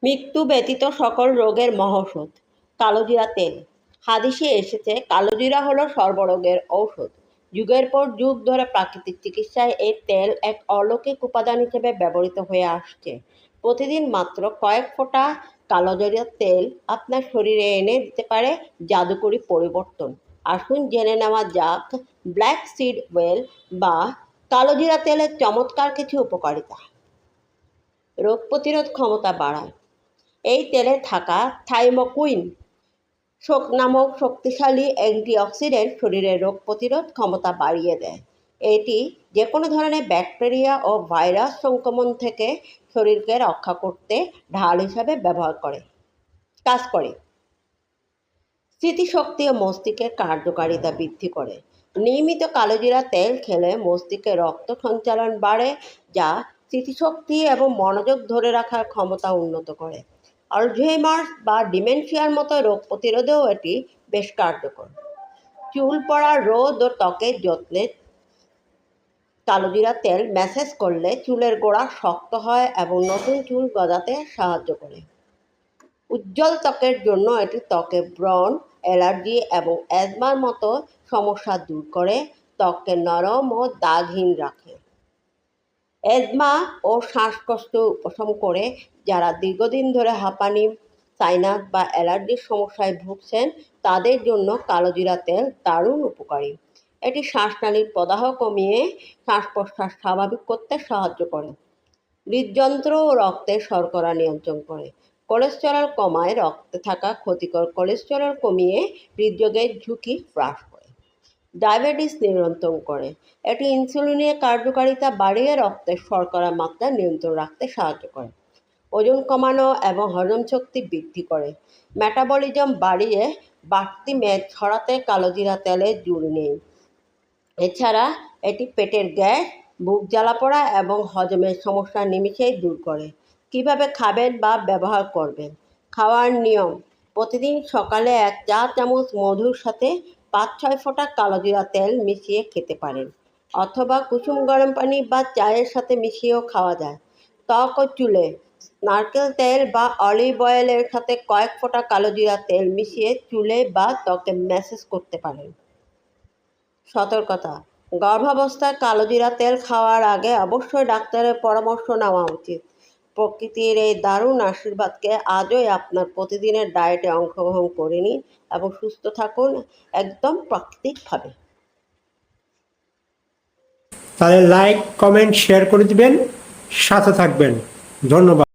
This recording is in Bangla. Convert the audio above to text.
মৃত্যু ব্যতীত সকল রোগের মহৌষধ। কালোজিরা তেল। হাদিসে এসেছে কালোজিরা হলো সর্বরোগের ঔষধ। যুগের পর যুগ ধরে প্রাকৃতিক চিকিৎসায় এই তেল এক অলৌকিক উপাদান হিসেবে ব্যবহৃত হয়ে আসছে। প্রতিদিন মাত্র কয়েক ফোঁটা কালোজিরা তেল আপনার শরীরে এনে দিতে পারে জাদুকরী পরিবর্তন। আসুন জেনে নেওয়া যাক ব্ল্যাক সিড ওয়েল বা কালোজিরা তেলের চমৎকার কিছু উপকারিতা। রোগ প্রতিরোধ ক্ষমতা বাড়ায়। এই তেলে থাকা থাইমোকুইন নামক শক্তিশালী অ্যান্টিঅক্সিডেন্ট শরীরের রোগ প্রতিরোধ ক্ষমতা বাড়িয়ে দেয়। এটি যে কোনো ধরনের ব্যাকটেরিয়া ও ভাইরাস সংক্রমণ থেকে শরীরকে রক্ষা করতে ঢাল হিসাবে কাজ করে। স্মৃতিশক্তি ও মস্তিষ্কের কার্যকারিতা বৃদ্ধি করে। নিয়মিত কালোজিরা তেল খেলে মস্তিষ্কে রক্ত সঞ্চালন বাড়ে, যা স্মৃতিশক্তি এবং মনোযোগ ধরে রাখার ক্ষমতা উন্নত করে। আলঝেইমার্স বা ডিমেনশিয়ার মতো রোগ প্রতিরোধেও এটি বেশ কার্যকর। চুল পড়া রোধ ও ত্বকের যত্নে কালোজিরা তেল ম্যাসাজ করলে চুলের গোড়া শক্ত হয় এবং নতুন চুল গজাতে সাহায্য করে। উজ্জ্বল ত্বকের জন্য এটি ত্বকে ব্রণ, অ্যালার্জি এবং অ্যাজমার মতো সমস্যা দূর করে, ত্বককে নরম ও দাগহীন রাখে। অ্যাজমা ও শ্বাসকষ্ট উপশম করে। যারা দীর্ঘদিন ধরে হাঁপানি, সাইনাস বা অ্যালার্জির সমস্যায় ভুগছেন তাদের জন্য কালোজিরা তেল দারুণ উপকারী। এটি শ্বাসনালীর প্রদাহ কমিয়ে শ্বাস প্রশ্বাস স্বাভাবিক করতে সাহায্য করে। হৃদযন্ত্র ও রক্তের শর্করা নিয়ন্ত্রণ করে। কোলেস্টেরল কমায়। রক্তে থাকা ক্ষতিকর কোলেস্টেরল কমিয়ে হৃদরোগের ঝুঁকি হ্রাস করে। ডায়াবেটিস নিয়ন্ত্রণ করে। এটি ইনসুলিনের কার্যকারিতা বাড়িয়ে রক্তের শর্করার মাত্রা নিয়ন্ত্রণ রাখতে সাহায্য করে। ওজন কমানো এবং হজম শক্তি বৃদ্ধি করে। মেটাবলিজম বাড়িয়ে বাড়তি মেদ ছড়াতে কালোজিরা তেলের জুড়ি নেই। এছাড়া এটি পেটের গ্যাস, বুক জ্বালাপোড়া এবং হজমের সমস্যা নিমিষেই দূর করে। কিভাবে খাবেন বা ব্যবহার করবেন? খাওয়ার নিয়ম: প্রতিদিন সকালে 1 চা চামচ মধুর সাথে 5-6 ফোঁটা কালোজিরা তেল মিশিয়ে খেতে পারেন, অথবা কুসুম গরম পানি বা চায়ের সাথে মিশিয়েও খাওয়া যায়। ত্বক ও চুলে নারকেল তেল বা অলিভ অয়েলের সাথে কয়েক ফোঁটা কালোজিরা তেল মিশিয়ে চুলে বা ত্বকে ম্যাসাজ করতে পারেন। সতর্কতা: গর্ভাবস্থায় কালোজিরা তেল খাওয়ার আগে অবশ্যই ডাক্তারের পরামর্শ নেওয়া উচিত। প্রকৃতির এই দারুণ আশীর্বাদকে আজই আপনার প্রতিদিনের ডায়েটে অংশগ্রহণ করে নিন এবং সুস্থ থাকুন একদম প্রাকৃতিকভাবে। তাহলে লাইক, কমেন্ট, শেয়ার করে দিবেন, সাথে থাকবেন। ধন্যবাদ।